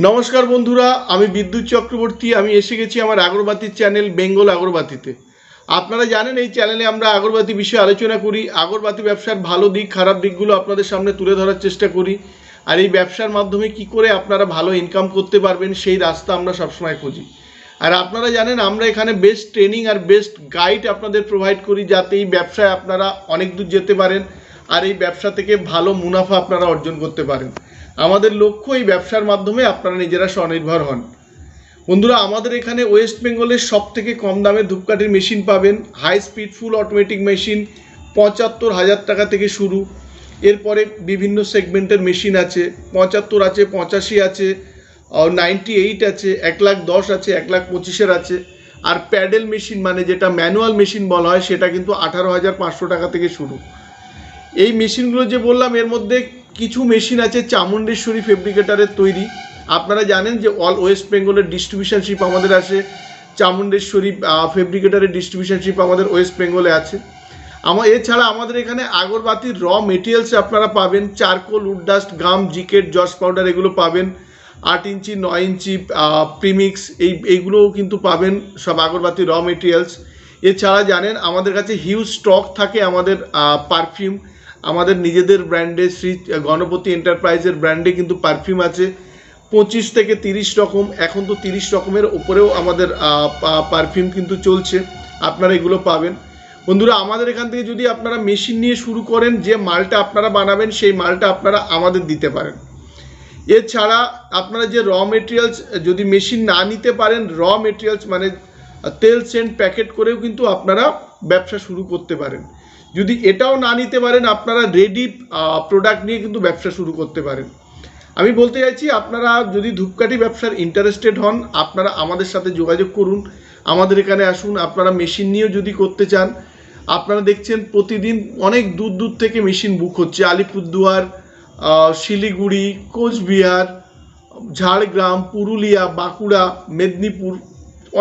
নমস্কার বন্ধুরা, আমি বিদ্যুৎ চক্রবর্তী। আমি এসে গেছি আমার আগরবাতির চ্যানেল বেঙ্গল আগরবাতিতে। আপনারা জানেন এই চ্যানেলে আমরা আগরবাতি বিষয়ে আলোচনা করি। আগরবাতি ব্যবসার ভালো দিক খারাপ দিকগুলো আপনাদের সামনে তুলে ধরার চেষ্টা করি। আর এই ব্যবসার মাধ্যমে কি করে আপনারা ভালো ইনকাম করতে পারবেন সেই রাস্তা আমরা সবসময় খুঁজি। আর আপনারা জানেন আমরা এখানে বেস্ট ট্রেনিং আর বেস্ট গাইড আপনাদের প্রোভাইড করি, যাতে এই ব্যবসায় আপনারা অনেক দূর যেতে পারেন আর এই ব্যবসা থেকে ভালো মুনাফা আপনারা অর্জন করতে পারেন। আমাদের লক্ষ্য এই ব্যবসার মাধ্যমে আপনারা নিজেরা স্বনির্ভর হন। বন্ধুরা, আমাদের এখানে ওয়েস্ট বেঙ্গলের সব থেকে কম দামে ধূপকাঠির মেশিন পাবেন। High speed full automatic machine ৭৫,০০০ টাকা থেকে শুরু। এরপরে বিভিন্ন সেগমেন্টের মেশিন আছে, ৭৫ আছে, ৮৫ আছে, ৯৮ আছে, ১,১০,০০০ আছে, ১,২৫,০০০ আছে। আর প্যাডেল মেশিন মানে যেটা ম্যানুয়াল মেশিন বলা হয় সেটা কিন্তু ১৮,৫০০ টাকা থেকে শুরু। এই মেশিনগুলো যে বললাম এর মধ্যে কিছু মেশিন আছে চামুণ্ডেশ্বরী ফেব্রিকেটারের তৈরি। আপনারা জানেন যে অল ওয়েস্ট বেঙ্গলের ডিস্ট্রিবিউশনশিপ আমাদের আছে। চামুণ্ডেশ্বরী ফেব্রিকেটারের ডিস্ট্রিবিউশনশিপ আমাদের ওয়েস্ট বেঙ্গলে আছে। এছাড়া আমাদের এখানে আগরবাতির র মেটেরিয়ালস আপনারা পাবেন। চারকোল, উডডাস্ট, গাম, জিকেট, জস পাউডার এগুলো পাবেন। ৮ ইঞ্চি, ৯ ইঞ্চি প্রিমিক্স এইগুলোও কিন্তু পাবেন, সব আগরবাতির র মেটেরিয়ালস। এছাড়া জানেন আমাদের কাছে হিউজ স্টক থাকে আমাদের পারফিউম। আমাদের নিজেদের ব্র্যান্ডে শ্রী গণপতি এন্টারপ্রাইজের ব্র্যান্ডে কিন্তু পারফিউম আছে ২৫ থেকে ৩০ রকম। এখন তো ৩০ রকমের ওপরেও আমাদের পারফিউম কিন্তু চলছে, আপনারা এগুলো পাবেন। বন্ধুরা, আমাদের এখান থেকে যদি আপনারা মেশিন নিয়ে শুরু করেন, যে মালটা আপনারা বানাবেন সেই মালটা আপনারা আমাদের দিতে পারেন। এছাড়া আপনারা যে র মেটেরিয়ালস যদি মেশিন না নিতে পারেন, র মেটেরিয়ালস মানে তেল সেন্ট প্যাকেট করেও কিন্তু আপনারা ব্যবসা শুরু করতে পারেন। যদি এটাও না নিতে পারেন, আপনারা রেডি প্রোডাক্ট নিয়ে কিন্তু ব্যবসা শুরু করতে পারেন। আমি বলতে চাইছি, আপনারা যদি ধূপকাঠি ব্যবসার ইন্টারেস্টেড হন, আপনারা আমাদের সাথে যোগাযোগ করুন, আমাদের এখানে আসুন। আপনারা মেশিন নিয়েও যদি করতে চান, আপনারা দেখছেন প্রতিদিন অনেক দূর দূর থেকে মেশিন বুক হচ্ছে। আলিপুরদুয়ার, শিলিগুড়ি, কোচবিহার, ঝাড়গ্রাম, পুরুলিয়া, বাঁকুড়া, মেদিনীপুর,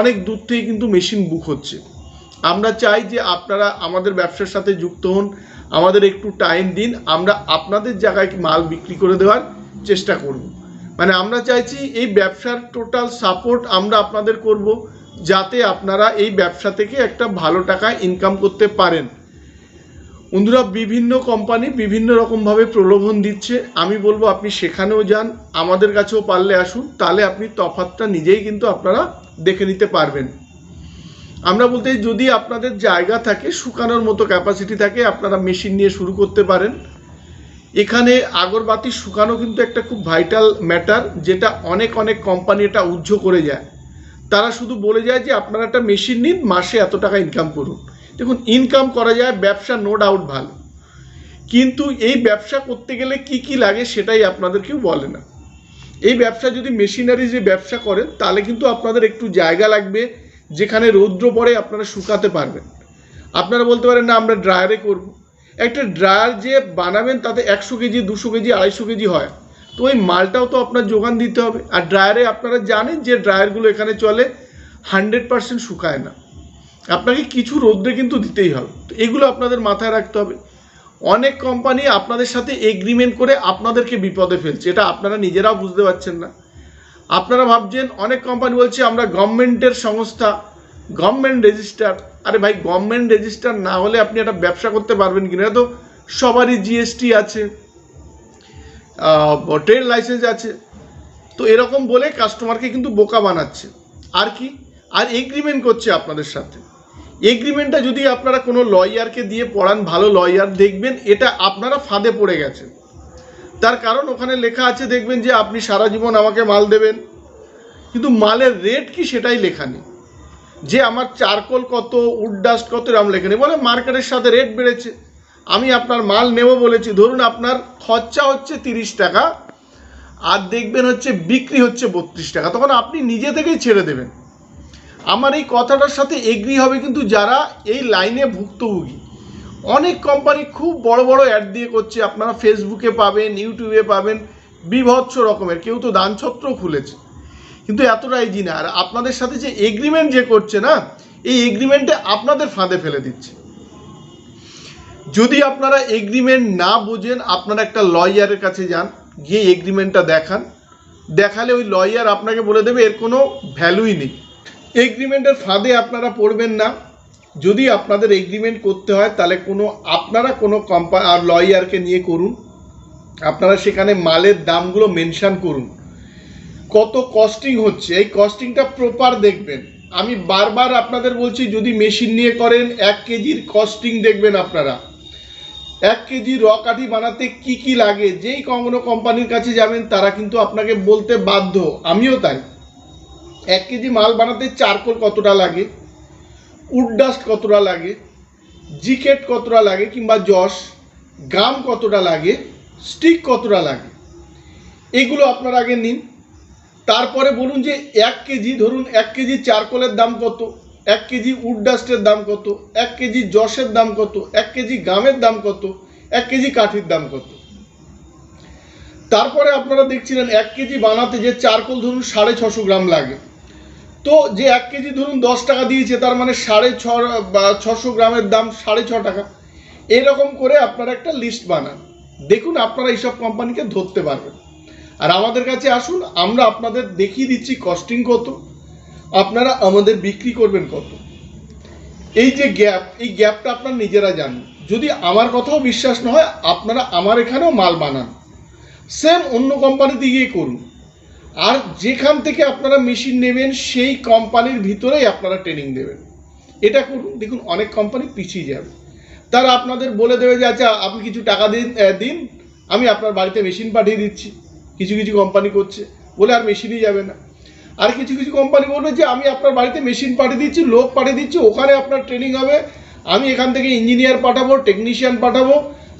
অনেক দূর থেকে কিন্তু মেশিন বুক হচ্ছে। আমরা চাই যে আপনারা আমাদের ব্যবসার সাথে যুক্ত হন, আমাদের একটু টাইম দিন, আমরা আপনাদের জায়গায় মাল বিক্রি করে দেওয়ার চেষ্টা করব। মানে আমরা চাইছি এই ব্যবসার টোটাল সাপোর্ট আমরা আপনাদের করব, যাতে আপনারা এই ব্যবসা থেকে একটা ভালো টাকা ইনকাম করতে পারেন। বন্ধুরা, বিভিন্ন কোম্পানি বিভিন্ন রকমভাবে প্রলোভন দিচ্ছে। আমি বলবো আপনি সেখানেও যান, আমাদের কাছেও পারলে আসুন, তাহলে আপনি তফাৎটা নিজেই কিন্তু আপনারা দেখে নিতে পারবেন। আমরা বলতে যদি আপনাদের জায়গা থাকে, শুকানোর মতো ক্যাপাসিটি থাকে, আপনারা মেশিন নিয়ে শুরু করতে পারেন। এখানে আগরবাতি শুকানো কিন্তু একটা খুব ভাইটাল ম্যাটার, যেটা অনেক কোম্পানি এটা উহ্য করে যায়। তারা শুধু বলে যায় যে আপনারা একটা মেশিন নিন, মাসে এত টাকা ইনকাম করুন। দেখুন, ইনকাম করা যায়, ব্যবসা নো ডাউট ভালো, কিন্তু এই ব্যবসা করতে গেলে কি কি লাগে সেটাই আপনাদের কেউ বলে না। এই ব্যবসা যদি মেশিনারি যে ব্যবসা করেন, তাহলে কিন্তু আপনাদের একটু জায়গা লাগবে যেখানে রৌদ্র পড়ে আপনারা শুকাতে পারবেন। আপনারা বলতে পারেন না আমরা ড্রায়ারে করব। একটা ড্রায়ার যে বানাবেন তাতে ১০০ কেজি, ২০০ কেজি, ২৫০ কেজি হয়, তো ওই মালটাও তো আপনার যোগান দিতে হবে। আর ড্রায়ারে আপনারা জানেন যে ড্রায়ারগুলো এখানে চলে 100% শুকায় না, আপনাকে কিছু রৌদ্রে কিন্তু দিতেই হবে। তো এগুলো আপনাদের মাথায় রাখতে হবে। অনেক কোম্পানি আপনাদের সাথে এগ্রিমেন্ট করে আপনাদেরকে বিপদে ফেলছে, এটা আপনারা নিজেরাও বুঝতে পারছেন না। আপনারা ভাবছেন অনেক কোম্পানি বলছে আমরা গভর্নমেন্টের সংস্থা, গভর্নমেন্ট রেজিস্টার। আরে ভাই, গভর্নমেন্ট রেজিস্টার না হলে আপনি একটা ব্যবসা করতে পারবেন কিনা? তো সবারই জিএসটি আছে, ট্রেড লাইসেন্স আছে। তো এরকম বলে কাস্টমারকে কিন্তু বোকা বানাচ্ছে। আর কি, আর এগ্রিমেন্ট করছে আপনাদের সাথে। এগ্রিমেন্টটা যদি আপনারা কোনো লয়ারকে দিয়ে পড়ান, ভালো লয়ার, দেখবেন এটা আপনারা ফাঁদে পড়ে গেছেন। তার কারণ ওখানে লেখা আছে, দেখবেন যে আপনি সারা জীবন আমাকে মাল দেবেন, কিন্তু মালের রেট কি সেটাই লেখা নেই। যে আমার চারকোল কত, উডডাস্ট কত, এরকম লেখা নেই। বলে মার্কেটের সাথে রেট বেড়েছে, আমি আপনার মাল নেব বলেছি, ধরুন আপনার খরচা হচ্ছে ৩০ টাকা আর দেখবেন হচ্ছে বিক্রি হচ্ছে ৩২ টাকা, তখন আপনি নিজে থেকেই ছেড়ে দেবেন। আমার এই কথাটার সাথে এগ্রি হবে কিন্তু যারা এই লাইনে ভুক্তভোগী। অনেক কোম্পানি খুব বড় বড় অ্যাড দিয়ে করছে, আপনারা ফেসবুকে পাবেন, ইউটিউবে পাবেন, বিভৎস রকমের, কেউ তো দানছত্রও খুলেছে, কিন্তু এতটা ইজি না। আর আপনাদের সাথে যে এগ্রিমেন্ট যে করছে না, এই এগ্রিমেন্টে আপনাদের ফাঁদে ফেলে দিচ্ছে। যদি আপনারা এগ্রিমেন্ট না বোঝেন, আপনারা একটা লয়ারের কাছে যান, গিয়ে এগ্রিমেন্টটা দেখান, দেখালে ওই লয়ার আপনাকে বলে দেবে এর কোনো ভ্যালুই নেই। এগ্রিমেন্টের ফাঁদে আপনারা পড়বেন না। যদি আপনাদের এগ্রিমেন্ট করতে হয় তাহলে আপনারা কোনো কোম্পানি আর লয়ারকে নিয়ে করুন। আপনারা সেখানে মালের দামগুলো মেনশন করুন, কত কস্টিং হচ্ছে, এই কস্টিংটা প্রপার দেখবেন। আমি বারবার আপনাদের বলছি, যদি মেশিন নিয়ে করেন 1 কেজির কস্টিং দেখবেন আপনারা। 1 কেজি র কাঠি বানাতে কি কি লাগে, যেই কোনো কোম্পানির কাছে যাবেন তারা কিন্তু আপনাকে বলতে বাধ্য, আমিও তাই। 1 কেজি মাল বানাতে চারকোল কতটা লাগে, উড ডাস্ট কতটা লাগে, জিকেট কতটা লাগে, কিংবা জস গাম কতটা লাগে, স্টিক কতটা লাগে, এগুলো আপনারা আগে নিন। তারপরে বলুন যে 1 কেজি, ধরুন 1 কেজি চারকোলের দাম কত, 1 কেজি উড ডাস্টের দাম কত, 1 কেজি জসের দাম কত, 1 কেজি গামের দাম কত, 1 কেজি কাঠির দাম কত। তারপরে আপনারা দেখছিলেন 1 কেজি বানাতে যে চারকোল ধরুন 650 গ্রাম লাগে, তো যে 1 কেজি ধরুন 10 টাকা দিয়েছে, তার মানে 650 গ্রামের দাম 6.5 টাকা। এরকম করে আপনারা একটা লিস্ট বানান, দেখুন আপনারা এইসব কোম্পানিকে ধরতে পারবেন। আর আমাদের কাছে আসুন, আমরা আপনাদের দেখিয়ে দিচ্ছি কস্টিং কত, আপনারা আমাদের বিক্রি করবেন কত। এই যে গ্যাপ, এই গ্যাপটা আপনারা নিজেরা জানুন। যদি আমার কথাও বিশ্বাস না হয়, আপনারা আমার এখানেও মাল বানান, সেম অন্য কোম্পানিতে গিয়ে করুন। আর যেখান থেকে আপনারা মেশিন নেবেন সেই কোম্পানির ভিতরেই আপনারা ট্রেনিং দেবেন, এটা করুন। দেখুন অনেক কোম্পানি পিছিয়ে যাবে, তারা আপনাদের বলে দেবে যে আচ্ছা আপনি কিছু টাকা দিন, আমি আপনার বাড়িতে মেশিন পাঠিয়ে দিচ্ছি। কিছু কিছু কোম্পানি করছে বলে আর মেশিনই যাবে না। আর কিছু কিছু কোম্পানি বলবে যে আমি আপনার বাড়িতে মেশিন পাঠিয়ে দিচ্ছি, লোক পাঠিয়ে দিচ্ছি, ওখানে আপনার ট্রেনিং হবে, আমি এখান থেকে ইঞ্জিনিয়ার পাঠাবো, টেকনিশিয়ান পাঠাবো,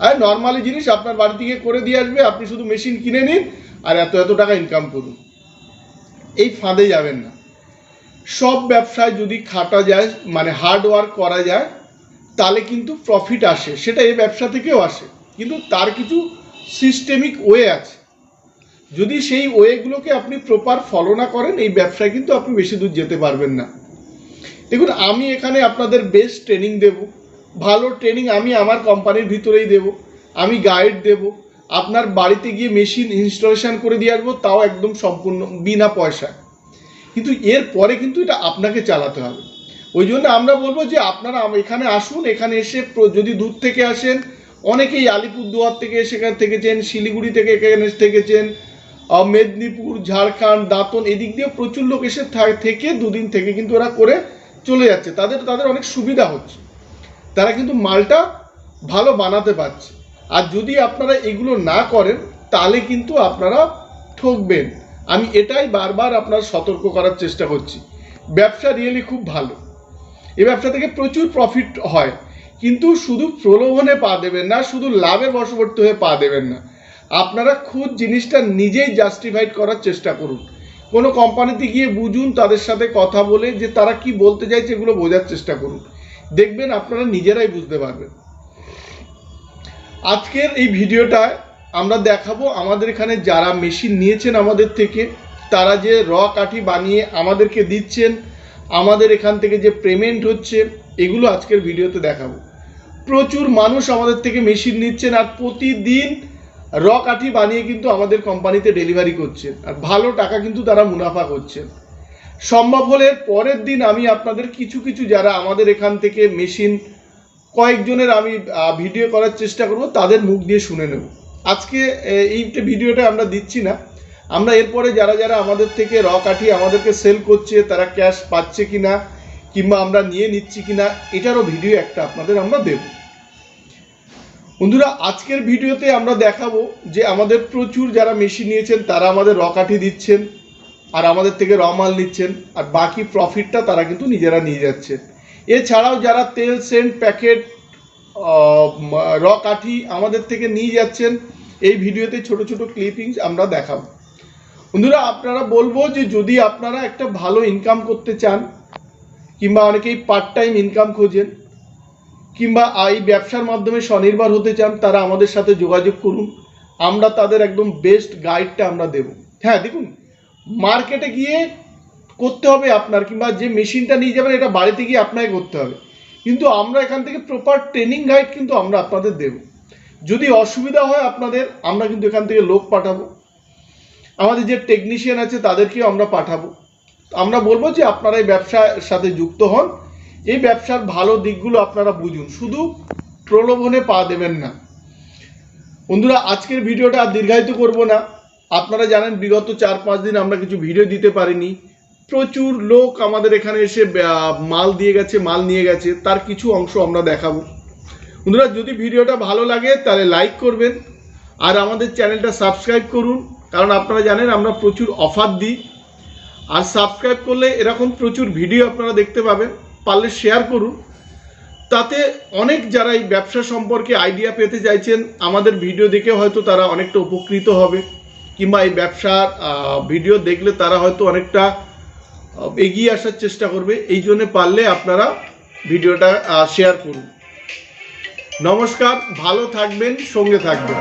আর নর্মালি জিনিস আপনার বাড়ি থেকে করে দিয়ে আসবে, আপনি শুধু মেশিন কিনে নিন আর এত এত টাকা ইনকাম করুন। এই ফাঁদে যাবেন না। সব ব্যবসায় যদি খাটা যায়, মানে হার্ড ওয়ার্ক করা যায়, তাহলে কিন্তু প্রফিট আসে, সেটা এই ব্যবসা থেকেও আসে, কিন্তু তার কিছু সিস্টেমিক ওয়ে আছে। যদি সেই ওয়েগুলোকে আপনি প্রপার ফলো না করেন, এই ব্যবসায় কিন্তু আপনি বেশি দূর যেতে পারবেন না। দেখুন আমি এখানে আপনাদের বেস্ট ট্রেনিং দেব, ভালো ট্রেনিং আমি আমার কোম্পানির ভিতরেই দেব, আমি গাইড দেব, আপনার বাড়িতে গিয়ে মেশিন ইনস্টলেশন করে দিয়ে আসবো, তাও একদম সম্পূর্ণ বিনা পয়সায়। কিন্তু এর পরে কিন্তু এটা আপনাকে চালাতে হবে। ওই জন্য আমরা বলবো যে আপনারা এখানে আসুন, এখানে এসে যদি দূর থেকে আসেন, অনেকেই আলিপুরদুয়ার থেকে সেখানে থেকেছেন, শিলিগুড়ি থেকে এখানে থেকেছেন, মেদিনীপুর, ঝাড়খণ্ড, দাঁতন, এদিক দিয়ে প্রচুর লোক এসে থেকে 2 দিন থেকে কিন্তু ওরা করে চলে যাচ্ছে, তাদের অনেক সুবিধা হচ্ছে, তারা কিন্তু মালটা ভালো বানাতে পারছে। আর যদি আপনারা এগুলো না করেন তাহলে কিন্তু আপনারা ঠকবেন। আমি এটাই বারবার আপনার সতর্ক করার চেষ্টা করছি। ব্যবসা রিয়েলি খুব ভালো, এই ব্যবসা থেকে প্রচুর প্রফিট হয়, কিন্তু শুধু প্রলোভনে পা দেবেন না, শুধু লাভের বশবর্তী হয়ে পা দেবেন না। আপনারা খুদ জিনিসটা নিজেই জাস্টিফাইড করার চেষ্টা করুন। কোনো কোম্পানিতে গিয়ে বুঝুন, তাদের সাথে কথা বলে যে তারা কি বলতে চাইছে এগুলো বোঝার চেষ্টা করুন, দেখবেন আপনারা নিজেরাই বুঝতে পারবেন। আজকের এই ভিডিওটায় আমরা দেখাবো আমাদের এখানে যারা মেশিন নিয়েছেন আমাদের থেকে, তারা যে র কাঠি বানিয়ে আমাদেরকে দিচ্ছেন, আমাদের এখান থেকে যে পেমেন্ট হচ্ছে, এগুলো আজকের ভিডিওতে দেখাবো। প্রচুর মানুষ আমাদের থেকে মেশিন নিচ্ছেন আর প্রতিদিন র কাঠি বানিয়ে কিন্তু আমাদের কোম্পানিতে ডেলিভারি করছেন, আর ভালো টাকা কিন্তু তারা মুনাফা করছেন। সম্ভব হলে পরের দিন আমি আপনাদের কিছু কিছু যারা আমাদের এখান থেকে মেশিন কয়েকজনের আমি ভিডিও করার চেষ্টা করব, তাদের মুখ দিয়ে শুনে নেব। আজকে এই ভিডিওটা আমরা দিচ্ছি না, আমরা এরপরে যারা যারা আমাদের থেকে র কাঠি আমাদেরকে সেল করছে, তারা ক্যাশ পাচ্ছে কিনা কিংবা আমরা নিয়ে নিচ্ছি কিনা, এটারও ভিডিও একটা আপনাদের আমরা দেব। বন্ধুরা আজকের ভিডিওতে আমরা দেখাবো যে আমাদের প্রচুর যারা মেশিন নিয়েছেন তারা আমাদের র কাঠি দিচ্ছেন আর আমাদের থেকে র মাল নিচ্ছেন, আর বাকি প্রফিটটা তারা কিন্তু নিজেরা নিয়ে যাচ্ছেন। এছাড়াও যারা তেল, সেন্ট, প্যাকেট, র কাঠি আমাদের থেকে নিয়ে যাচ্ছেন, এই ভিডিওতে ছোট ছোট ক্লিপিংস আমরা দেখাবো। বন্ধুরা আপনারা বলবো যে যদি আপনারা একটা ভালো ইনকাম করতে চান, কিংবা অনেকেই পার্ট টাইম ইনকাম খোঁজেন, কিংবা এই ব্যবসার মাধ্যমে স্বনির্ভর হতে চান, তারা আমাদের সাথে যোগাযোগ করুন, আমরা তাদের একদম বেস্ট গাইডটা আমরা দেব। হ্যাঁ দেখুন, মার্কেটে গিয়ে করতে হবে আপনার, কিংবা যে মেশিনটা নিয়ে যাবেন এটা বাড়িতে গিয়ে আপনাকে করতে হবে, কিন্তু আমরা এখান থেকে প্রপার ট্রেনিং গাইড কিন্তু আমরা আপনাদের দেব। যদি অসুবিধা হয় আপনাদের, আমরা কিন্তু এখান থেকে লোক পাঠাবো। আমাদের যে টেকনিশিয়ান আছে তাদেরকেও আমরা পাঠাবো। আমরা বলবো যে আপনারা এই ব্যবসার সাথে যুক্ত হন, এই ব্যবসার ভালো দিকগুলো আপনারা বুঝুন, শুধু প্রলোভনে পা দেবেন না। বন্ধুরা, আজকের ভিডিওটা আর দীর্ঘায়িত করব না। আপনারা জানেন বিগত 4-5 দিন আমরা কিছু ভিডিও দিতে পারিনি। প্রচুর লোক আমাদের এখানে এসে মাল দিয়ে গেছে, মাল নিয়ে গেছে, তার কিছু অংশ আমরা দেখাবো। বন্ধুরা, যদি ভিডিওটা ভালো লাগে তাহলে লাইক করবেন আর আমাদের চ্যানেলটা সাবস্ক্রাইব করুন, কারণ আপনারা জানেন আমরা প্রচুর অফার দিই। আর সাবস্ক্রাইব করলে এরকম প্রচুর ভিডিও আপনারা দেখতে পাবেন। পারলে শেয়ার করুন, তাতে অনেক যারা এই ব্যবসা সম্পর্কে আইডিয়া পেতে চাইছেন আমাদের ভিডিও দেখে হয়তো তারা অনেকটা উপকৃত হবে, কিংবা এই ব্যবসার ভিডিও দেখলে তারা হয়তো অনেকটা এগিয়ে আসার চেষ্টা করবে। এই জন্য পারলে আপনারা ভিডিওটা শেয়ার করুন। নমস্কার, ভালো থাকবেন, সঙ্গে থাকবেন।